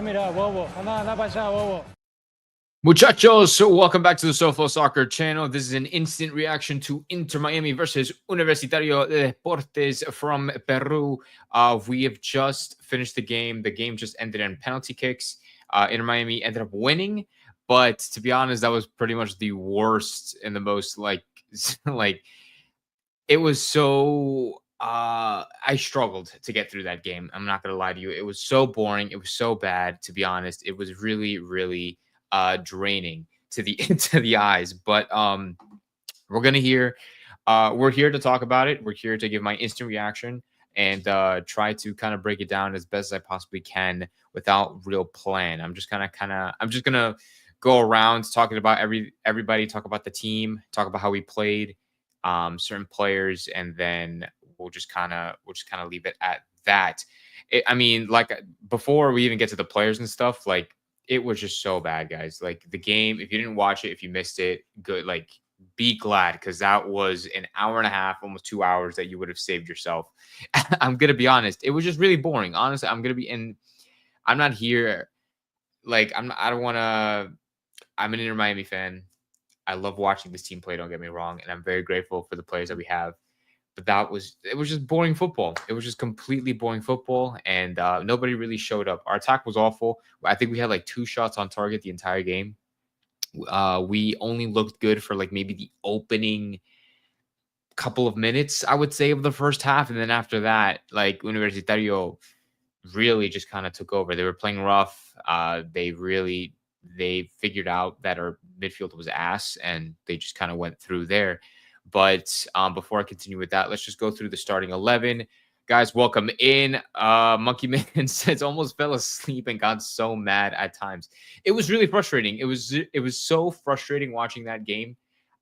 mira, bobo. Anda para allá, bobo. Muchachos, so welcome back to the SoFlo Soccer channel. This is an instant reaction to Inter Miami versus Universitario de Deportes from Peru. We have just finished the game. The game just ended in penalty kicks. Inter Miami ended up winning, but to be honest, that was pretty much the worst and the most like it was so I struggled to get through that game. I'm not gonna lie to you. It was so boring. It was so bad, to be honest. It was really, really draining to the to the eyes. But we're gonna hear we're here to talk about it. We're here to give my instant reaction and try to kind of break it down as best as I possibly can without real plan. I'm just gonna go around talking about everybody, talk about the team, talk about how we played, certain players, and then we'll just kind of leave it at that. I mean, before we even get to the players and stuff, like it was just so bad, guys. Like the game, if you didn't watch it, if you missed it, good. Like be glad because that was an hour and a half, almost 2 hours that you would have saved yourself. I'm gonna be honest, it was just really boring. Honestly, I'm gonna be in. I'm not here. Like I don't want to. I'm an Inter Miami fan. I love watching this team play. Don't get me wrong, and I'm very grateful for the players that we have. But it was just boring football. It was just completely boring football, and nobody really showed up. Our attack was awful. I think we had like 2 shots on target the entire game. We only looked good for like maybe the opening couple of minutes, I would say, of the first half, and then after that, like Universitario really just kind of took over. They were playing rough. They figured out that our midfield was ass, and they just kind of went through there. But before I continue with that, let's just go through the starting 11. Guys, welcome in. Monkey Man says almost fell asleep and got so mad at times. It was really frustrating. It was so frustrating watching that game.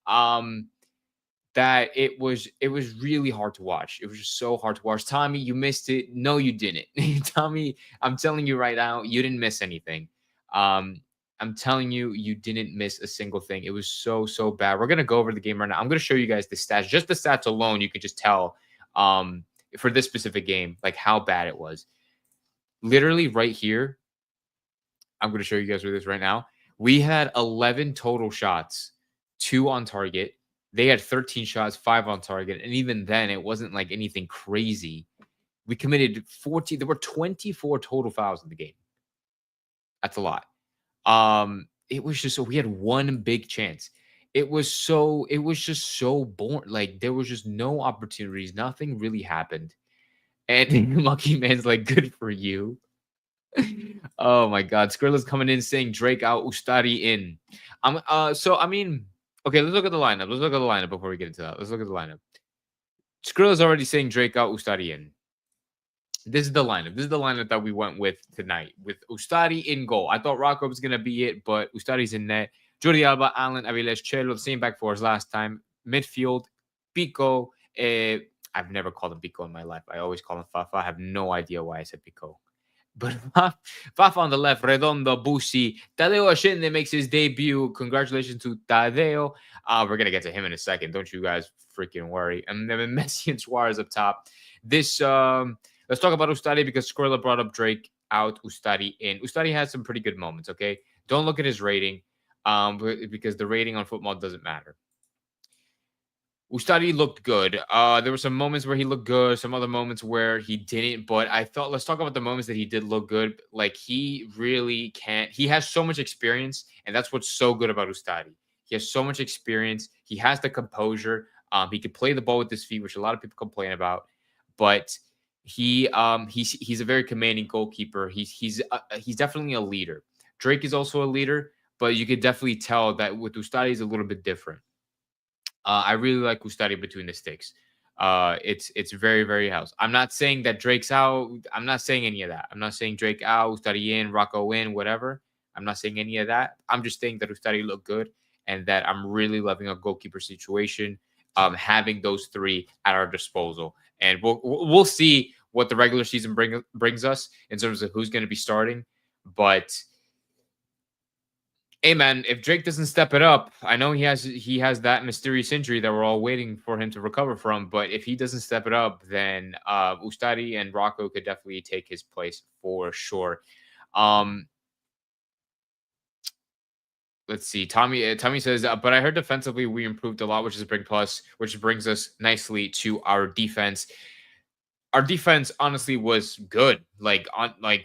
That it was really hard to watch. It was just so hard to watch. Tommy, you missed it. No, you didn't. Tommy, I'm telling you right now, you didn't miss anything. Um, I'm telling you, you didn't miss a single thing. It was so bad. We're gonna go over the game right now. I'm gonna show you guys the stats. Just the stats alone, you could just tell for this specific game, like how bad it was. Literally right here, I'm gonna show you guys with this right now. We had 11 total shots, 2 on target. They had 13 shots, 5 on target, and even then, it wasn't like anything crazy. We committed 14. There were 24 total fouls in the game. That's a lot. It was just so we had one big chance. It was just so boring. Like there was just no opportunities. Nothing really happened. And Lucky Man's like, good for you. Oh my god. Skrilla's coming in saying Drake out, Ustari in. So I mean, okay, let's look at the lineup. Let's look at the lineup before we get into that. Let's look at the lineup. Skrilla's already saying Drake out, Ustari in. This is the lineup. This is the lineup that we went with tonight, with Ustari in goal. I thought Rocco was gonna be it, but Ustari's in net. Jordi Alba, Allen, Aviles, Chelo, the same back four as last time. Midfield, Pico. I've never called him Pico in my life. I always call him Fafa. I have no idea why I said Pico. But Fafa on the left, Redondo, Busi. Tadeo Ashende makes his debut. Congratulations to Tadeo. We're going to get to him in a second. Don't you guys freaking worry. And then Messi and Suarez up top. Let's talk about Ustari because Squirrela brought up Drake out, Ustari in. Ustari has some pretty good moments, okay? Don't look at his rating because the rating on football doesn't matter. Ustari looked good. There were some moments where he looked good, some other moments where he didn't. But I thought, let's talk about the moments that he did look good. Like he really can't. He has so much experience, and that's what's so good about Ustari. He has so much experience. He has the composure. He can play the ball with his feet, which a lot of people complain about. But he's a very commanding goalkeeper. He's definitely a leader. Drake is also a leader, but you could definitely tell that with Ustari is a little bit different. I really like Ustari between the sticks. It's very, very house. I'm not saying that Drake's out. I'm not saying any of that. I'm not saying Drake out, Ustari in, Rocco in, whatever. I'm not saying any of that. I'm just saying that Ustari looked good and that I'm really loving a goalkeeper situation. Having those three at our disposal, and we'll see what the regular season brings us in terms of who's going to be starting. But hey, man, if Drake doesn't step it up, I know he has that mysterious injury that we're all waiting for him to recover from. But if he doesn't step it up, then Ustari and Rocco could definitely take his place for sure. let's see. Tommy says, but I heard defensively we improved a lot, which is a big plus, which brings us nicely to our defense. Our defense honestly was good. Like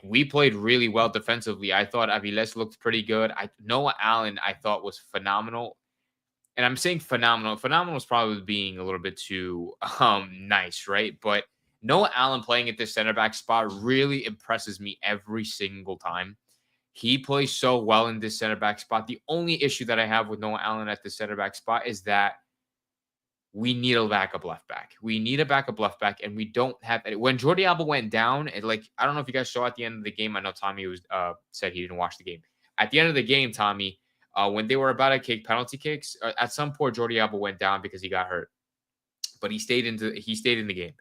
we played really well defensively. I thought Aviles looked pretty good. Noah Allen I thought was phenomenal. And I'm saying phenomenal. Phenomenal is probably being a little bit too nice, right? But Noah Allen playing at this center back spot really impresses me every single time. He plays so well in this center back spot. The only issue that I have with Noah Allen at the center back spot is that we need a backup left back. We need a backup left back, and we don't have it. When Jordi Alba went down, I don't know if you guys saw at the end of the game. I know Tommy was said he didn't watch the game. At the end of the game, Tommy, when they were about to kick penalty kicks, at some point Jordi Alba went down because he got hurt, but he stayed in the game.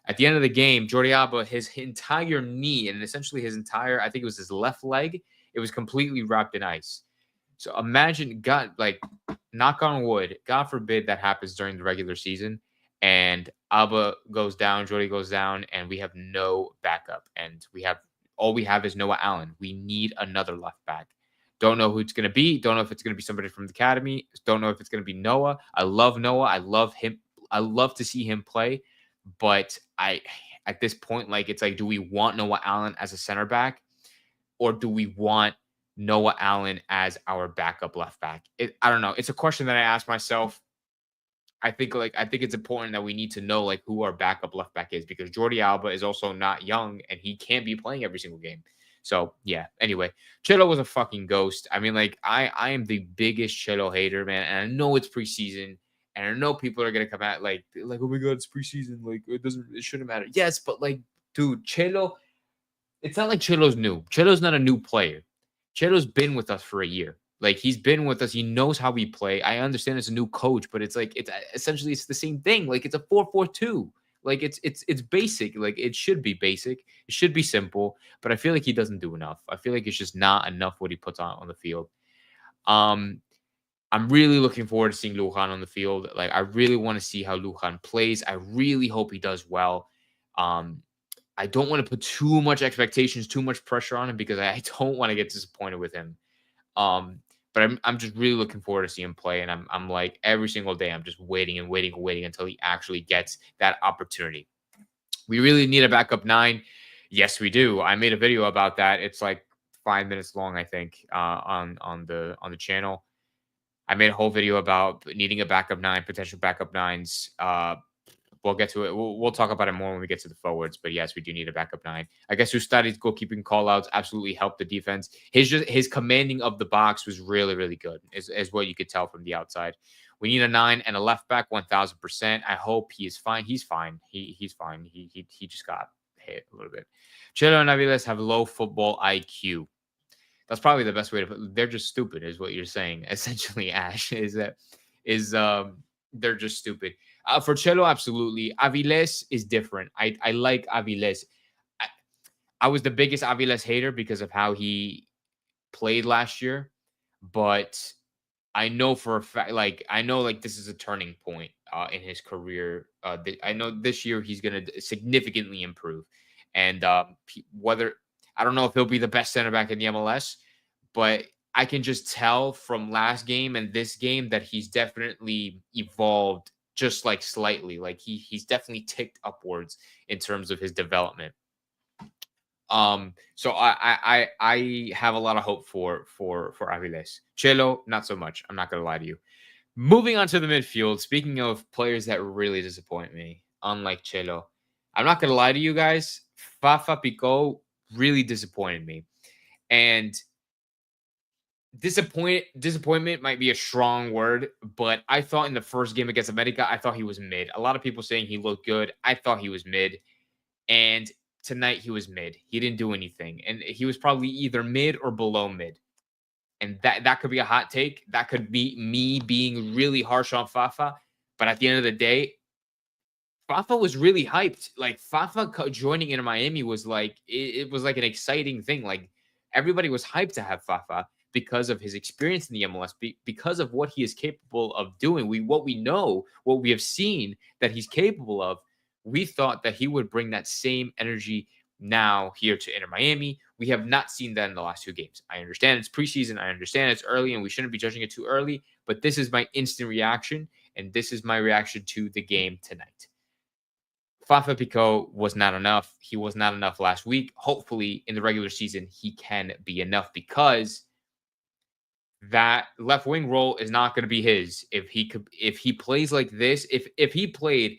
At the end of the game, Jordi Alba, his entire knee and essentially his entire, I think it was his left leg, it was completely wrapped in ice. So imagine, God, like, knock on wood, God forbid that happens during the regular season, and Alba goes down, Jordi goes down, and we have no backup, and all we have is Noah Allen. We need another left back. Don't know who it's going to be. Don't know if it's going to be somebody from the academy. Don't know if it's going to be Noah. I love Noah. I love him. I love to see him play, but at this point, like, it's like, do we want Noah Allen as a center back, or do we want Noah Allen as our backup left back? I don't know. It's a question that I ask myself. I think it's important that we need to know like who our backup left back is, because Jordi Alba is also not young and he can't be playing every single game. So yeah. Anyway, Chelo was a fucking ghost. I mean, like I am the biggest Chelo hater, man, and I know it's preseason, and I know people are gonna come out like oh my god, it's preseason, like it shouldn't matter. Yes, but like, dude, Chelo, it's not like Chelo's new. Chelo's not a new player. Chelo's been with us for a year. Like, he's been with us. He knows how we play. I understand it's a new coach, but it's like it's essentially it's the same thing. Like, it's a 4-4-2. Like, it's basic. Like, it should be basic. It should be simple. But I feel like he doesn't do enough. I feel like it's just not enough what he puts on the field. Um, I'm really looking forward to seeing Lujan on the field. Like, I really want to see how Lujan plays. I really hope he does well. I don't want to put too much expectations, too much pressure on him, because I don't want to get disappointed with him. But I'm just really looking forward to see him play, and I'm like every single day I'm just waiting and waiting and waiting until he actually gets that opportunity. We really need a backup 9. Yes, we do. I made a video about that. It's like 5 minutes long, I think, on the channel. I made a whole video about needing a backup 9, potential backup 9s. We'll get to it. We'll talk about it more when we get to the forwards. But yes, we do need a backup 9. I guess Ustadi's goalkeeping callouts absolutely helped the defense. His commanding of the box was really, really good, is what you could tell from the outside. We need a 9 and a left back, 1000%. I hope he is fine. He's fine. He's fine. He just got hit a little bit. Chelo and Aviles have low football IQ. That's probably the best way to put. They're just stupid, is what you're saying. Essentially, Ash, they're just stupid. For Chelo, absolutely. Aviles is different. I like Aviles. I was the biggest Aviles hater because of how he played last year, but I know for a fact, like this is a turning point in his career. I know this year he's going to significantly improve, and whether I don't know if he'll be the best center back in the MLS, but I can just tell from last game and this game that he's definitely evolved, just like slightly. Like he's definitely ticked upwards in terms of his development. So I have a lot of hope for Aviles. Chelo, not so much. I'm not gonna lie to you. Moving on to the midfield. Speaking of players that really disappoint me, unlike Chelo, I'm not gonna lie to you guys. Fafa Pico really disappointed me, and disappointment might be a strong word, but I thought in the first game against America, I thought he was mid. A lot of people saying he looked good. I thought he was mid, and tonight he was mid. He didn't do anything, and he was probably either mid or below mid. And that could be a hot take. That could be me being really harsh on Fafa. But at the end of the day, Fafa was really hyped. Like, Fafa joining Inter Miami was like, it was like an exciting thing. Like, everybody was hyped to have Fafa because of his experience in the MLS, because of what he is capable of doing. What we have seen that he's capable of. We thought that he would bring that same energy now here to Inter Miami. We have not seen that in the last 2 games. I understand it's preseason. I understand it's early and we shouldn't be judging it too early, but this is my instant reaction and this is my reaction to the game tonight. Fafa Picault was not enough. He was not enough last week. Hopefully, in the regular season, he can be enough because that left wing role is not going to be his if he plays like this. If he played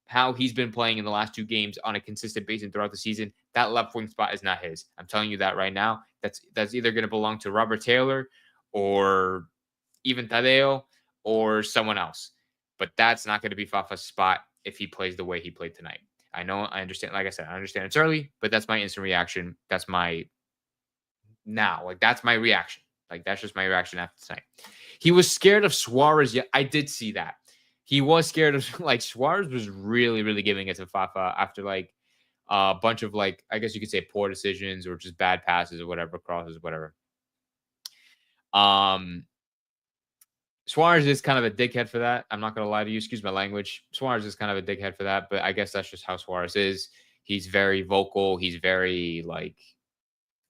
how he's been playing in the last 2 games on a consistent basis throughout the season, that left wing spot is not his. I'm telling you that right now. That's either going to belong to Robert Taylor or even Tadeo or someone else. But that's not going to be Fafa's spot if he plays the way he played tonight. I know, I understand. Like I said, I understand it's early, but that's my instant reaction. That's my that's my reaction. Like, that's just my reaction after tonight. He was scared of Suarez. Yeah, I did see that. He was scared of, like, Suarez was really, really giving it to Fafa after, like, a bunch of, like, I guess you could say poor decisions or just bad passes or whatever, crosses, whatever. Suarez is kind of a dickhead for that. I'm not going to lie to you. Excuse my language. Suarez is kind of a dickhead for that, but I guess that's just how Suarez is. He's very vocal. He's very, like,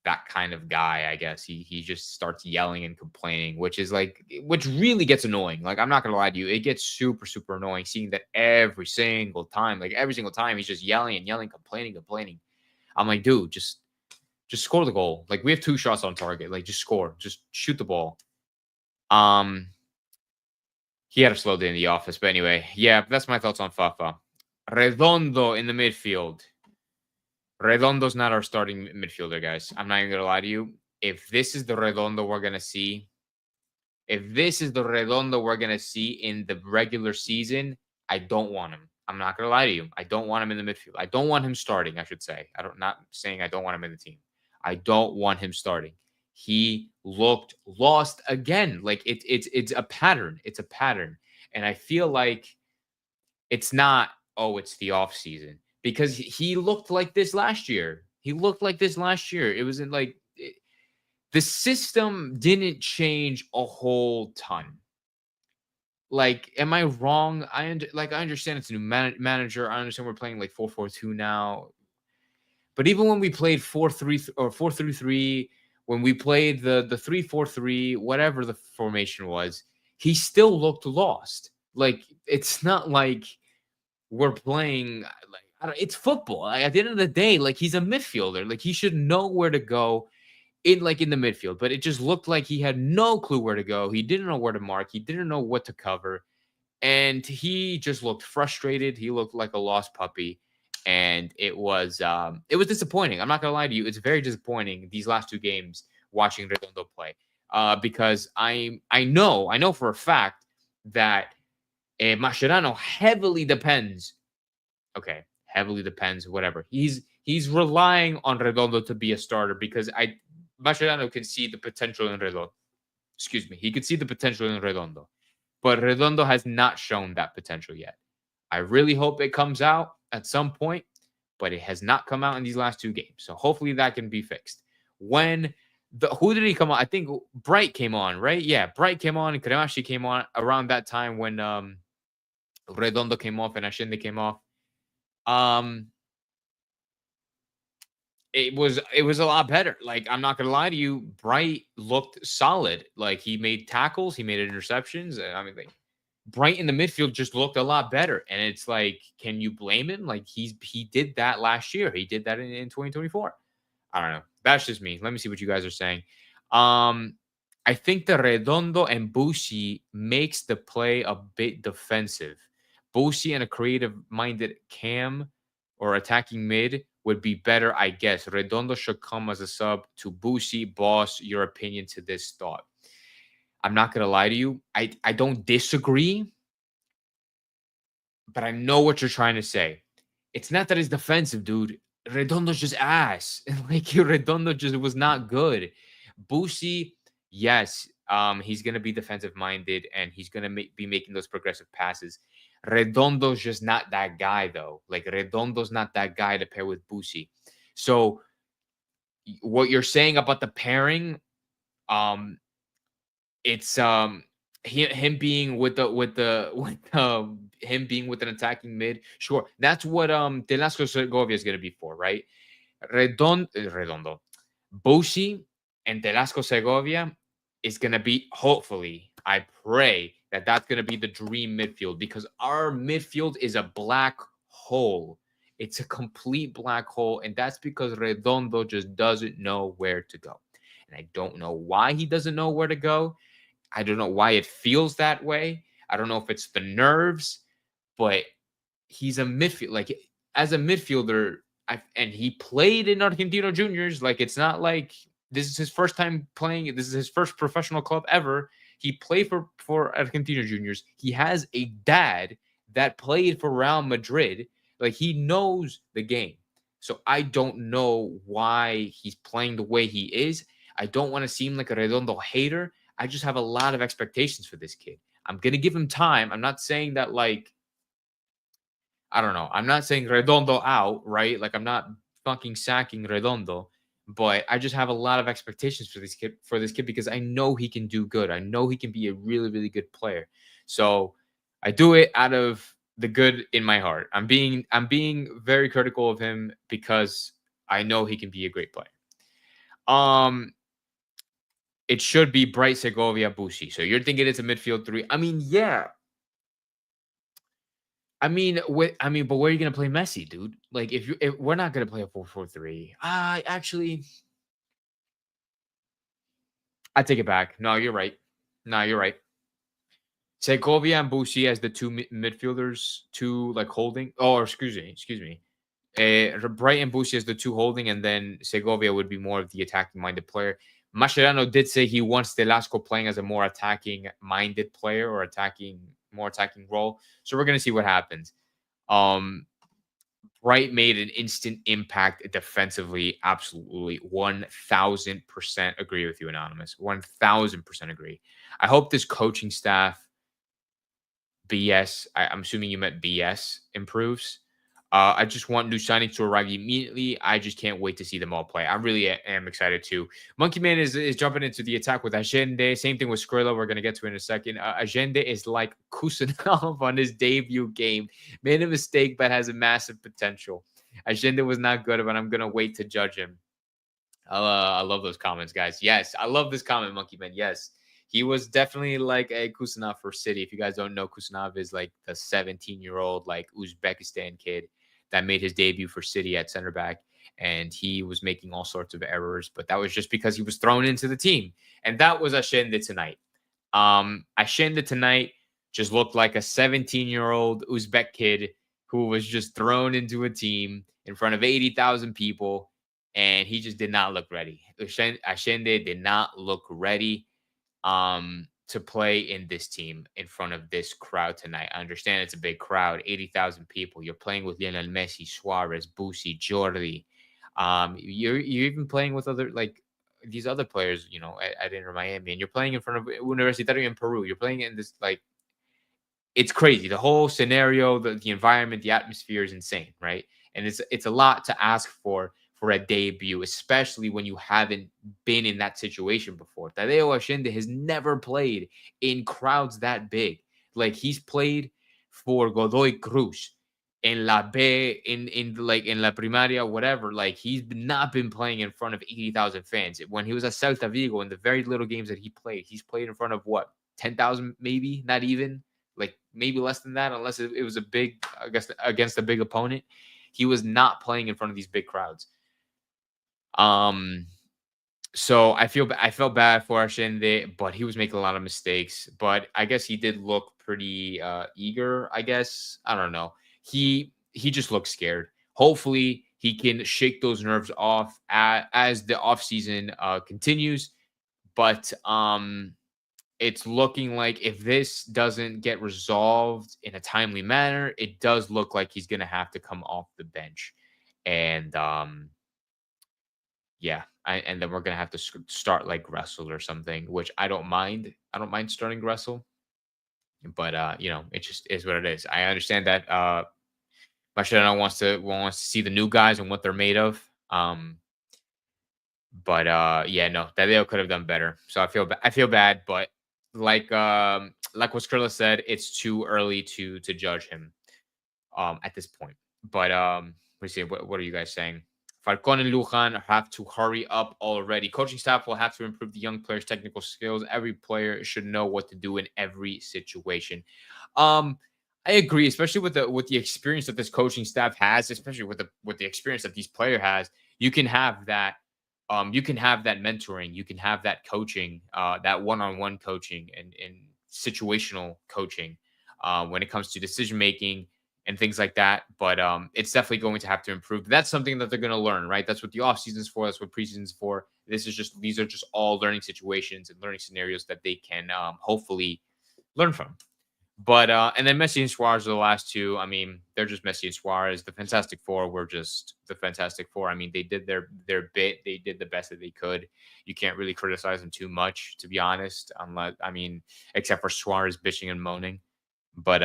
that kind of guy, I guess. He just starts yelling and complaining, which really gets annoying. Like, I'm not gonna lie to you, it gets super, super annoying seeing that every single time. Like, every single time he's just yelling and yelling, complaining. I'm like, dude, just score the goal. Like, we have 2 shots on target. Like, just score. Just shoot the ball. He had a slow day in the office, but anyway, yeah, that's my thoughts on Fafa. Redondo in the midfield. Redondo's not our starting midfielder, guys. I'm not even going to lie to you. If this is the Redondo we're going to see, in the regular season, I don't want him. I'm not going to lie to you. I don't want him in the midfield. I don't want him starting, I should say. Not saying I don't want him in the team. I don't want him starting. He looked lost again. Like, it's a pattern. It's a pattern. And I feel like it's not, oh, it's the off season. Because he looked like this last year. It wasn't like the system didn't change a whole ton. Like, am I wrong? I understand it's a new manager. I understand we're playing like 4-4-2 now. But even when we played 4-3 or 4-3-3, when we played the 3-4-3, whatever the formation was, he still looked lost. Like, it's not like we're playing it's football. Like, at the end of the day, like, he's a midfielder. Like, he should know where to go in the midfield. But it just looked like he had no clue where to go. He didn't know where to mark. He didn't know what to cover. And he just looked frustrated. He looked like a lost puppy. And it was disappointing. I'm not gonna lie to you. It's very disappointing these last 2 games watching Redondo play. Because I know for a fact that Mascherano heavily depends. Okay, heavily depends, whatever. He's relying on Redondo to be a starter because Mascherano can see the potential in Redondo. Excuse me. He could see the potential in Redondo. But Redondo has not shown that potential yet. I really hope it comes out at some point, but it has not come out in these last 2 games. So hopefully that can be fixed. Who did he come on? I think Bright came on, right? Yeah, Bright came on and Kremashi came on around that time when Redondo came off and Ashinde came off. It was a lot better. Like, I'm not gonna lie to you, Bright looked solid. Like, he made tackles, he made interceptions. I mean, like, Bright in the midfield just looked a lot better. And it's like, can you blame him? Like, he did that last year. He did that in 2024. I don't know. That's just me. Let me see what you guys are saying. I think the Redondo and Bushi makes the play a bit defensive. Bushi and a creative-minded cam or attacking mid would be better, I guess. Redondo should come as a sub to Bushi. Boss, your opinion to this thought. I'm not going to lie to you. I don't disagree, but I know what you're trying to say. It's not that it's defensive, dude. Redondo's just ass. Like, Redondo just was not good. Bushi, yes, he's going to be defensive-minded, and he's going to be making those progressive passes. Redondo's just not that guy, though. Like, Redondo's not that guy to pair with Bushi. So, what you're saying about the pairing, it's him being with him being with an attacking mid. Sure, that's what Delasco Segovia is going to be for, right? Redondo, Bushi, and Telasco Segovia is going to be, hopefully, I pray that that's going to be the dream midfield, because our midfield is a black hole. It's a complete black hole. And that's because Redondo just doesn't know where to go. And I don't know why he doesn't know where to go. I don't know why it feels that way. I don't know if it's the nerves, but he's a midfield. Like, as a midfielder, and he played in Argentino Juniors. Like, it's not like this is his first time playing. This is his first professional club ever. He played for Argentino Juniors. He has a dad that played for Real Madrid. Like, he knows the game. So I don't know why he's playing the way he is. I don't want to seem like a Redondo hater. I just have a lot of expectations for this kid. I'm gonna give him time. I'm not saying that, like, I don't know. I'm not saying Redondo out, right? Like, I'm not fucking sacking Redondo, but I just have a lot of expectations for this kid because I know he can do good. I know he can be a really, really good player. So I do it out of the good in my heart. I'm being very critical of him because I know he can be a great player. Um it should be Bright Segovia Bushi. So you're thinking it's a midfield three. I mean, yeah, but where are you gonna play Messi, dude? Like, if we're not gonna play a 4-4-3, actually, I take it back. No, you're right. No, you're right. Segovia and Bushi as the two midfielders, two like holding. Oh, excuse me. Bright and Bushi as the two holding, and then Segovia would be more of the attacking minded player. Mascherano did say he wants Telasco playing as a more attacking minded player, or more attacking role. So we're gonna see what happens. Um, Bright made an instant impact defensively. Absolutely. 1000% agree with you, Anonymous. 1000% agree. I hope this coaching staff, I'm assuming you meant BS, improves. I just want new signings to arrive immediately. I just can't wait to see them all play. I really am excited too. Monkey Man is jumping into the attack with Agende. Same thing with Skrilla. We're going to get to in a second. Agende is like Kusanov on his debut game. Made a mistake, but has a massive potential. Agende was not good, but I'm going to wait to judge him. I love those comments, guys. Yes, I love this comment, Monkey Man. Yes, he was definitely like a Kusanov for City. If you guys don't know, Kusanov is like the 17-year-old like Uzbekistan kid that made his debut for City at center back, and he was making all sorts of errors, but that was just because he was thrown into the team, and that was Ashende tonight. Ashende tonight just looked like a 17-year-old Uzbek kid who was just thrown into a team in front of 80,000 people, and he just did not look ready. Ashende did not look ready to play in this team in front of this crowd tonight. I understand it's a big crowd, 80,000 people. You're playing with Lionel Messi, Suarez, Busi, Jordi. You're even playing with other, like, these other players, at Inter Miami, and you're playing in front of Universitario in Peru. You're playing in this, like, it's crazy. The whole scenario, the environment, the atmosphere is insane, right? And it's a lot to ask for a debut, especially when you haven't been in that situation before. Tadeo Ashende has never played in crowds that big. Like, he's played for Godoy Cruz in La B, in La Primaria, whatever. Like, he's not been playing in front of 80,000 fans. When he was at Celta Vigo, in the very little games that he played, he's played in front of what, 10,000, maybe, not even, like maybe less than that, unless it was a big, I guess, against a big opponent. He was not playing in front of these big crowds. Um, so I felt bad for Ashende, but he was making a lot of mistakes. But I guess he did look pretty eager. I guess, I don't know. He just looked scared. Hopefully, he can shake those nerves off as the offseason continues. But it's looking like if this doesn't get resolved in a timely manner, it does look like he's going to have to come off the bench. And yeah, and then we're gonna have to start like Gressel or something, which I don't mind. I don't mind starting Gressel, but it just is what it is. I understand that Mascherano wants to see the new guys and what they're made of. But yeah, no, Tadeo could have done better. So I feel bad, but like what Skrilla said, it's too early to judge him at this point. But let me see, what are you guys saying? Falcon and Lujan have to hurry up already. Coaching staff will have to improve the young players' technical skills. Every player should know what to do in every situation. Um, I agree, especially with the experience that this coaching staff has, especially with the experience that these player has. You can have that. You can have that mentoring. You can have that coaching, that one-on-one coaching and situational coaching when it comes to decision making and things like that. But it's definitely going to have to improve. That's something that they're going to learn, right? That's what the off season's for. That's what preseason's for. These are just all learning situations and learning scenarios that they can hopefully learn from. But and then Messi and Suarez are the last two. I mean, they're just Messi and Suarez. The Fantastic Four were just the Fantastic Four. I mean, they did their bit. They did the best that they could. You can't really criticize them too much, to be honest. Unless I mean, except for Suarez bitching and moaning. But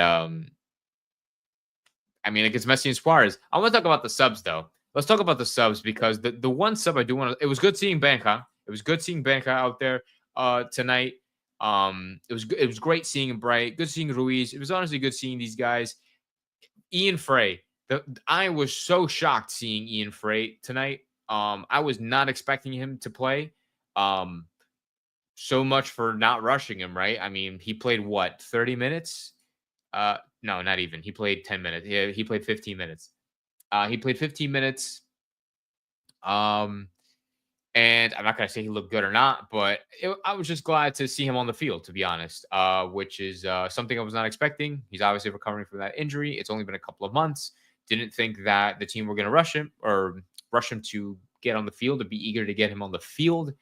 I mean, against Messi and Suarez. I want to talk about the subs though. Let's talk about the subs because the one sub I do want to. It was good seeing Banca. It was good seeing Banca out there tonight. It was great seeing Bright. Good seeing Ruiz. It was honestly good seeing these guys. Ian Frey. I was so shocked seeing Ian Frey tonight. I was not expecting him to play. Um, so much for not rushing him, right? I mean, he played what 30 minutes? No, not even. He played 10 minutes. Yeah, he played 15 minutes. He played 15 minutes. Um, and I'm not gonna say he looked good or not, but I was just glad to see him on the field, to be honest. Which is something I was not expecting. He's obviously recovering from that injury. It's only been a couple of months. Didn't think that the team were going to rush him to get on the field, to be eager to get him on the field.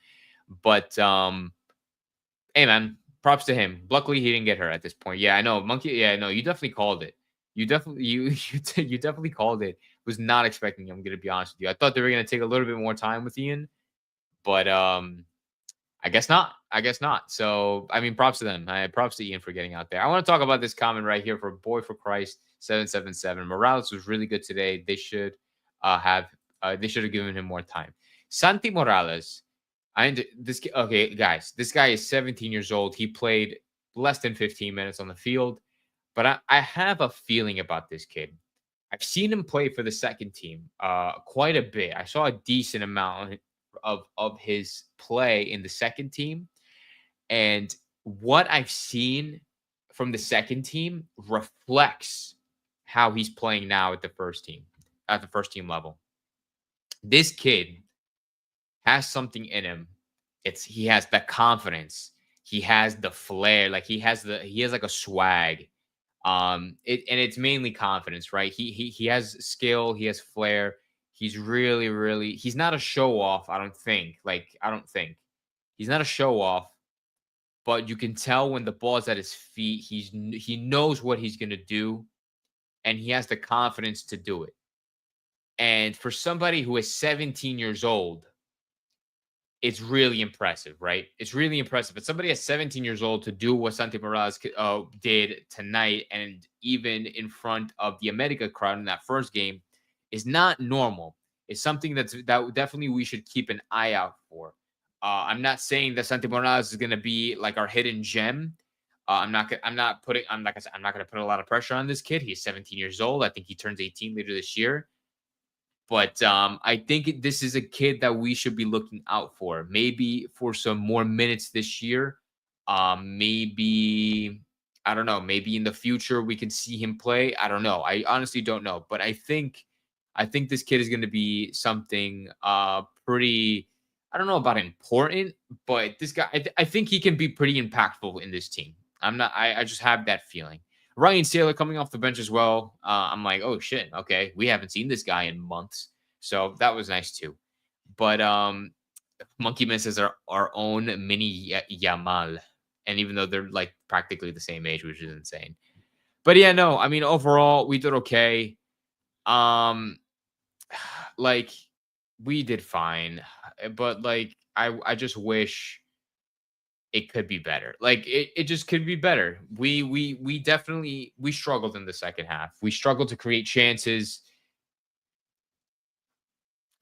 But hey man, props to him. Luckily, he didn't get hurt at this point. Yeah, I know, Monkey. Yeah, no, you definitely called it. You definitely called it. Was not expecting. I'm gonna be honest with you. I thought they were gonna take a little bit more time with Ian, but I guess not. I guess not. So I mean, props to them. Props to Ian for getting out there. I want to talk about this comment right here for Boy for Christ 777. Morales was really good today. They should have given him more time. Santi Morales. Okay, guys. This guy is 17 years old. He played less than 15 minutes on the field, but I have a feeling about this kid. I've seen him play for the second team quite a bit. I saw a decent amount of his play in the second team, and what I've seen from the second team reflects how he's playing now at the first team level. This kid has something in him. He has the confidence. He has the flair. Like he has like a swag. And it's mainly confidence, right? He has skill. He has flair. He's really he's not a show off. I don't think he's not a show off. But you can tell when the ball's at his feet, he knows what he's gonna do, and he has the confidence to do it. And for somebody who is 17 years old, it's really impressive, right? It's really impressive. But somebody at 17 years old to do what Santi Morales did tonight, and even in front of the America crowd in that first game, is not normal. It's something that definitely we should keep an eye out for. I'm not saying that Santi Morales is going to be like our hidden gem. I'm not. I'm not putting. I'm like I said. I'm not going to put a lot of pressure on this kid. He's 17 years old. I think he turns 18 later this year. But I think this is a kid that we should be looking out for. Maybe for some more minutes this year. Maybe I don't know. Maybe in the future we can see him play. I don't know. I honestly don't know. But I think this kid is going to be something pretty. I don't know about important, but this guy. I think he can be pretty impactful in this team. I'm not. I just have that feeling. Ryan Saylor coming off the bench as well. I'm like, oh shit, okay, we haven't seen this guy in months, so that was nice too. But Monkey Man says our own mini Yamal, and even though they're like practically the same age, which is insane. But yeah, no, I mean overall we did okay. Um, like we did fine, but like I just wish it could be better. Like it just could be better. We definitely we struggled in the second half. We struggled to create chances.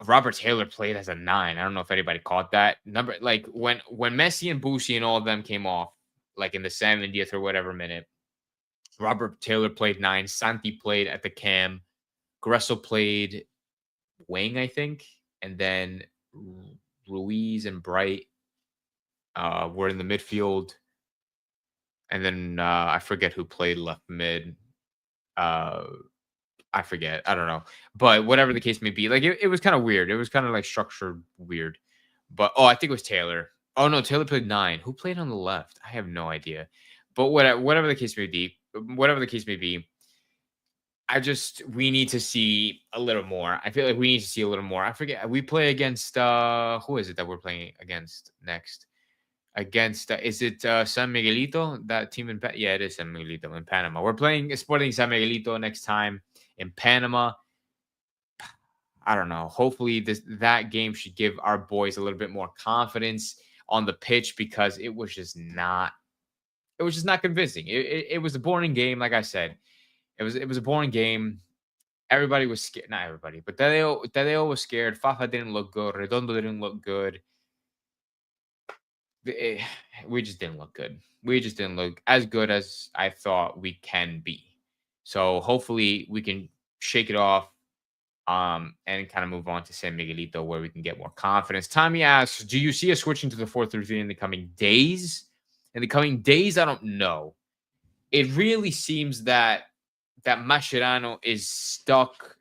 Robert Taylor played as a 9. I don't know if anybody caught that. Number like when Messi and Boosie and all of them came off, like in the 70th or whatever minute, Robert Taylor played 9. Santi played at the cam. Gressel played wing, I think. and then Ruiz and Bright were in the midfield, and then I forget who played left mid. Uh, I forget. I don't know. But whatever the case may be, like it was kind of weird. It was kind of like structured weird. But I think it was Taylor. Oh no, Taylor played 9. Who played on the left? I have no idea. But whatever the case may be, I just we need to see a little more. I feel like we need to see a little more. I forget. We play against who is it that we're playing against next? Against is it San Miguelito? That team in yeah, it is San Miguelito in Panama. We're playing Sporting San Miguelito next time in Panama. I don't know. Hopefully that game should give our boys a little bit more confidence on the pitch because it was just not convincing. It was a boring game, like I said. It was a boring game. Everybody was scared. Not everybody, but Tadeo was scared. Fafa didn't look good. Redondo didn't look good. Eh, we just didn't look good. We just didn't look as good as I thought we can be. So hopefully we can shake it off and kind of move on to San Miguelito where we can get more confidence. Tommy asks, do you see us switching to the 4-3-3 in the coming days? In the coming days, I don't know. It really seems that Mascherano is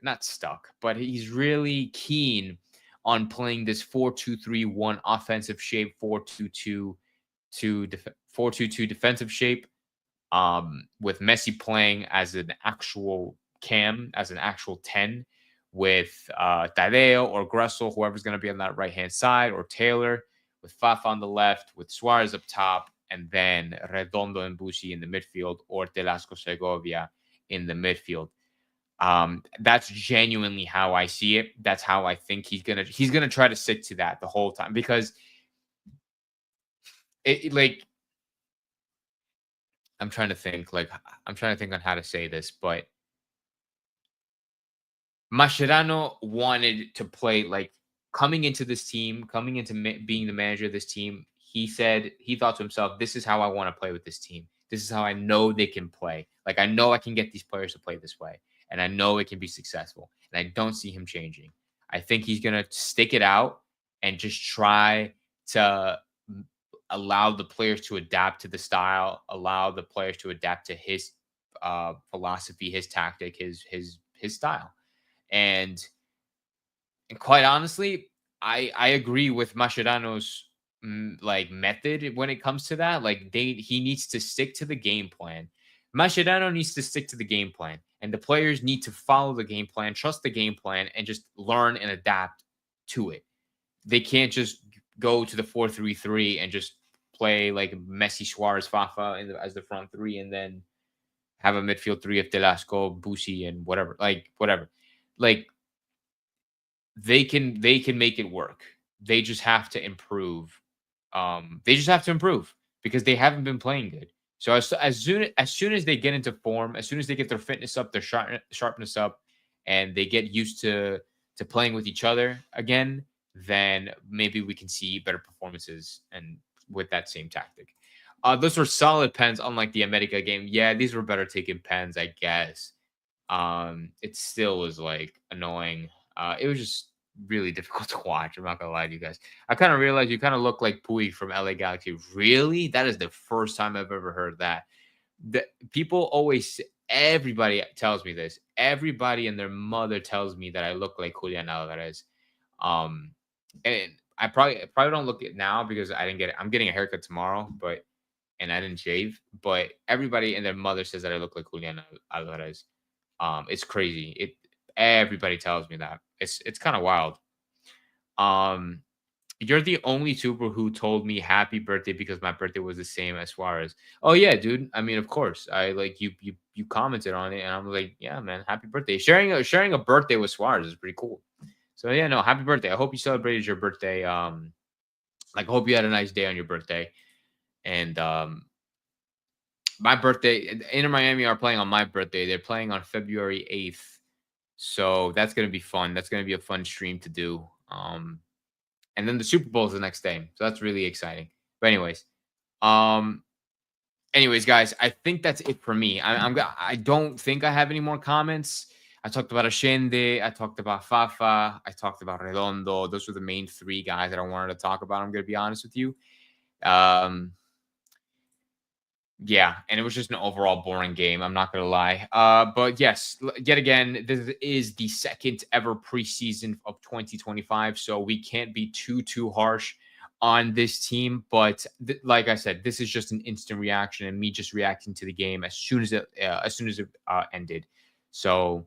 not stuck, but he's really keen on playing this 4-2-3-1 offensive shape, 4-2-2 defensive shape, with Messi playing as an actual cam, as an actual 10, with Tadeo or Gressel, whoever's going to be on that right hand side, or Taylor, with Fafa on the left, with Suarez up top, and then Redondo and Busi in the midfield, or Telasco Segovia in the midfield. That's genuinely how I see it. That's how I think he's gonna try to stick to that the whole time because like I'm trying to think on how to say this, but Mascherano wanted to play like coming into this team, coming into being the manager of this team. He said he thought to himself, "This is how I want to play with this team. This is how I know they can play. Like I know I can get these players to play this way, and I know it can be successful." And I don't see him changing. I think he's gonna stick it out and just try to allow the players to adapt to the style, allow the players to adapt to his philosophy, his tactic, his style. And quite honestly, I agree with Mascherano's like method when it comes to that. Like he needs to stick to the game plan. Mascherano needs to stick to the game plan, and the players need to follow the game plan, trust the game plan, and just learn and adapt to it. They can't just go to the 4-3-3 and just play like Messi, Suarez, Fafa as the front three, and then have a midfield three of Telasco, Busi, and whatever. Like they can make it work. They just have to improve. They just have to improve because they haven't been playing good. So as soon as they get into form, as soon as they get their fitness up, their sharpness up, and they get used to playing with each other again, then maybe we can see better performances and with that same tactic. Those were solid pens, unlike the America game. Yeah, these were better taken pens, I guess. It still was like annoying. It was just really difficult to watch. I'm not gonna lie to you guys. I kind of realized you kind of look like Pui from LA Galaxy. Really? That is the first time I've ever heard that. The people always everybody tells me this. Everybody and their mother tells me that I look like Julian Alvarez. Um, and I probably don't look it now because I didn't get it. I'm getting a haircut tomorrow, but and I didn't shave. But everybody and their mother says that I look like Julian Alvarez. It's crazy. Everybody tells me that. It's kind of wild. Um, you're the only super who told me happy birthday because my birthday was the same as Suarez. Oh yeah, dude. I mean, of course. I like you commented on it and I'm like, yeah, man, happy birthday. Sharing a birthday with Suarez is pretty cool. So yeah, no, happy birthday. I hope you celebrated your birthday. Like I hope you had a nice day on your birthday. And my birthday, Inter Miami are playing on my birthday. They're playing on February 8th. So that's gonna be fun. That's gonna be a fun stream to do. And then the Super Bowl is the next day. So that's really exciting. But um, guys, I think that's it for me. I don't think I have any more comments. I talked about Ashende, I talked about Fafa, I talked about Redondo. Those were the main three guys that I wanted to talk about. I'm going to be honest with you. Um, yeah, and it was just an overall boring game. I'm not gonna lie. But yes, yet again, this is the second ever preseason of 2025, so we can't be too harsh on this team. But like I said, this is just an instant reaction and me just reacting to the game as soon as it ended. So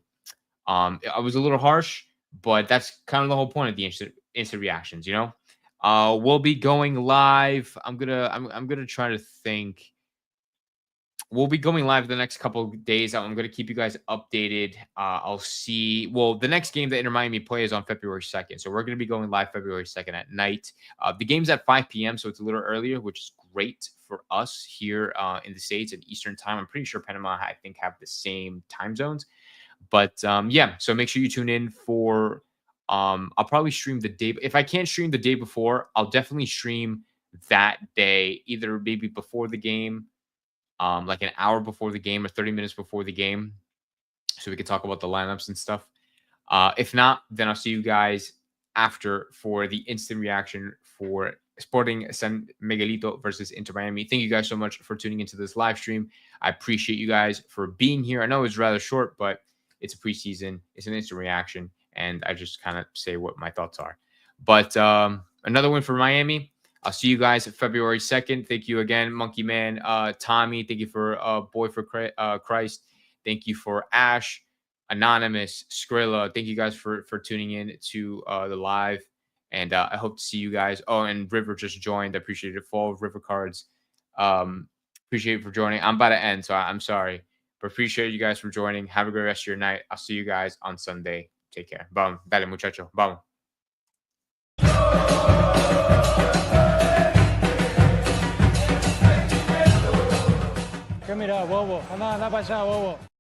I was a little harsh, but that's kind of the whole point of the instant reactions, you know. We'll be going live. I'm gonna try to think. We'll be going live the next couple of days. I'm going to keep you guys updated. I'll see. Well, the next game that Inter Miami play is on February 2nd. So we're going to be going live February 2nd at night. The game's at 5 p.m., so it's a little earlier, which is great for us here in the States at Eastern time. I'm pretty sure Panama, I think, have the same time zones. But yeah, so make sure you tune in for. I'll probably stream the day. If I can't stream the day before, I'll definitely stream that day, either maybe before the game, like an hour before the game or 30 minutes before the game, so we can talk about the lineups and stuff. If not, then I'll see you guys after for the instant reaction for Sporting San Miguelito versus Inter Miami. Thank you guys so much for tuning into this live stream. I appreciate you guys for being here. I know it's rather short, but it's a preseason. It's an instant reaction, and I just kind of say what my thoughts are. But another win for Miami. I'll see you guys February 2nd. Thank you again, Monkey Man. Tommy, thank you for Boy for Christ. Thank you for Ash, Anonymous, Skrilla. Thank you guys for tuning in to the live. And I hope to see you guys. Oh, and River just joined. I appreciate it. Follow River Cards. Appreciate it for joining. I'm about to end, so I'm sorry. But appreciate you guys for joining. Have a great rest of your night. I'll see you guys on Sunday. Take care. Vamos. Dale, muchacho. Vamos. ¿Qué mira, bobo? Anda para allá, bobo.